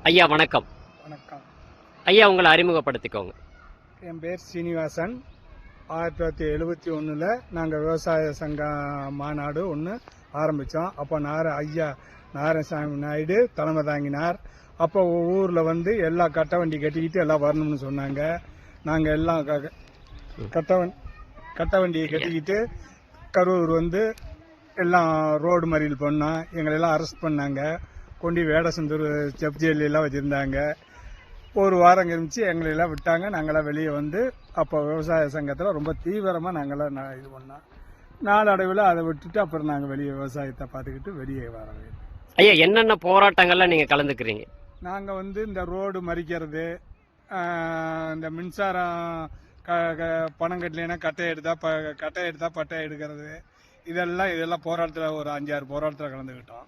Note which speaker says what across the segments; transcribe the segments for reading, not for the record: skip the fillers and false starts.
Speaker 1: ஐயா வணக்கம்.
Speaker 2: வணக்கம்
Speaker 1: ஐயா உங்களை அறிமுகப்படுத்திக்கோங்க.
Speaker 2: என் பேர் சீனிவாசன். 1971 நாங்கள் விவசாய சங்க மாநாடு ஒன்று ஆரம்பித்தோம். அப்போ ஐயா நாராயணசாமி நாயுடு தலைமை தாங்கினார். அப்போ ஊரில் வந்து எல்லா கட்ட வண்டி கட்டிக்கிட்டு எல்லாம் வரணும்னு சொன்னாங்க. நாங்கள் எல்லாம் கட்ட வண்டியை கட்டிக்கிட்டு கரூர் வந்து எல்லாம் ரோடு மறியல் பண்ணோம். எங்களெல்லாம் அரெஸ்ட் பண்ணாங்க. கொண்டு வேடசந்தூர் செப் ஜெயிலெல்லாம் வச்சுருந்தாங்க. ஒரு வாரம் கழிச்சு எங்களெல்லாம் விட்டாங்க. நாங்களாம் வெளியே வந்து அப்போ விவசாய சங்கத்தில் ரொம்ப தீவிரமாக நாங்களாம் இது பண்ணோம். நாளடைவில் அதை விட்டுட்டு அப்புறம் நாங்கள் வெளியே விவசாயத்தை பார்த்துக்கிட்டு வெளியே வரவே.
Speaker 1: ஐயா என்னென்ன போராட்டங்கள்லாம் நீங்கள் கலந்துக்கிறீங்க?
Speaker 2: நாங்கள் வந்து இந்த ரோடு மறிக்கிறது, இந்த மின்சாரம் பணம் கட்டலைன்னா கட்டை எடுத்தா பட்டை எடுக்கிறது, இதெல்லாம் போராட்டத்தில் ஒரு 5-6 போராட்டத்தில் கலந்துக்கிட்டோம்.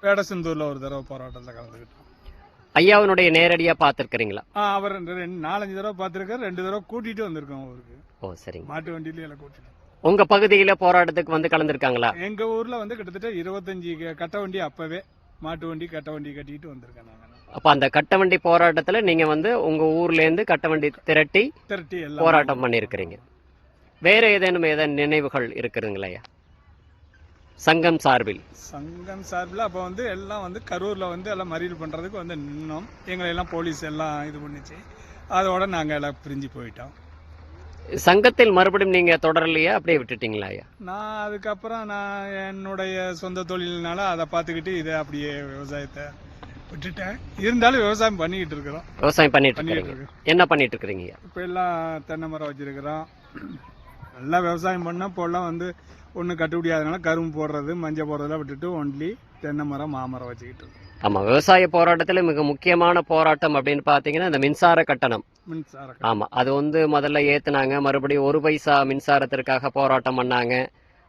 Speaker 2: வேடசந்தூரில் ஒரு தடவை போராட்டத்தில் கலந்துக்கிட்டோம்.
Speaker 1: ஐயாவுடைய நேரடியாக பார்த்துருக்கிறீங்களா?
Speaker 2: அவர் 4-5 தடவை பார்த்துருக்காரு. 2 தடவை கூட்டிகிட்டு வந்திருக்கோம் அவருக்கு.
Speaker 1: ஓ சரிங்க.
Speaker 2: மாட்டு வண்டியில எல்லாம் கூட்டிட்டு.
Speaker 1: உங்க பகுதியில போராட்டத்துக்கு வந்து கலந்துருக்காங்களா?
Speaker 2: எங்க ஊர்ல வந்து கிட்டத்தட்ட 25 கட்ட வண்டி அப்பவே மாட்டு வண்டி கட்ட வண்டி கட்டிட்டு வந்திருக்கேன் நாங்க. அப்ப
Speaker 1: அந்த கட்ட வண்டி போராட்டத்துல நீங்க வந்து உங்க ஊர்ல இருந்து கட்ட வண்டி திரட்டி
Speaker 2: எல்லாம்
Speaker 1: போராட்டம் பண்ணிருக்கிறீங்க. வேற ஏதேனும் நினைவுகள் இருக்குதுங்களா சங்கம் சார்பில்?
Speaker 2: சங்கம் சார்பில் அப்போ வந்து எல்லாம் வந்து கரூர்ல வந்து எல்லாம் மறியல் பண்றதுக்கு வந்து நின்னோம். எங்களை எல்லாம் போலீஸ் எல்லாம் இது பண்ணிச்சு. அதோட நாங்க எல்லாம் பிரிஞ்சு போயிட்டோம்.
Speaker 1: சங்கத்தில் மறுபடியும் நீங்க தொடரலையா, அப்படியே விட்டுட்டீங்களா?
Speaker 2: நான் அதுக்கப்புறம் நான் என்னுடைய சொந்த தொழில்னால அதை பார்த்துக்கிட்டு இதை அப்படியே விவசாயத்தை விட்டுட்டேன். இருந்தாலும் விவசாயம் பண்ணிக்கிட்டு இருக்கிறோம்.
Speaker 1: விவசாயம் பண்ணிட்டு இருக்கீங்க. என்ன பண்ணிட்டு இருக்கிறீங்க?
Speaker 2: இப்போ எல்லாம் தென்னை மரம் வச்சிருக்கிறோம். நல்லா விவசாயம் பண்ணால் இப்போல்லாம் வந்து ஒன்றும் கட்டுப்படியாதனால கரும்பு போடுறது மஞ்சள் போடுறதெல்லாம் விட்டுட்டு ஒன்லி தென்னை மரம் மாமரம் வச்சுக்கிட்டு இருக்கோம்.
Speaker 1: ஆமா, விவசாய போராட்டத்தில் மிக முக்கியமான போராட்டம் அப்படின்னு பாத்தீங்கன்னா இந்த மின்சார கட்டணம். ஆமா, அது வந்து முதல்ல ஏத்துனாங்க. மறுபடியும் 1 பைசா மின்சாரத்திற்காக போராட்டம் பண்ணாங்க.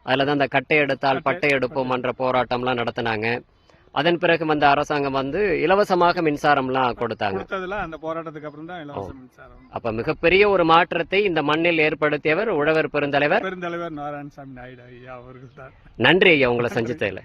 Speaker 1: அதுலதான் இந்த கட்டை எடுத்தால் பட்டை எடுப்போம் என்ற போராட்டம்லாம் நடத்தினாங்க. அதன் பிறகு அந்த அரசாங்கம் வந்து இலவசமாக மின்சாரம்லாம் கொடுத்தாங்க.
Speaker 2: அந்த போராட்டத்துக்கு அப்புறம் தான் இலவச மின்சாரம்.
Speaker 1: அப்ப மிகப்பெரிய ஒரு மாற்றத்தை இந்த மண்ணில் ஏற்படுத்தியவர் உழவர் பெருந்தலைவர்
Speaker 2: நாராயணசாமி நாயுடு ஐயா அவர்கள் தான்.
Speaker 1: நன்றி ஐயா உங்களை சந்தித்ததுல.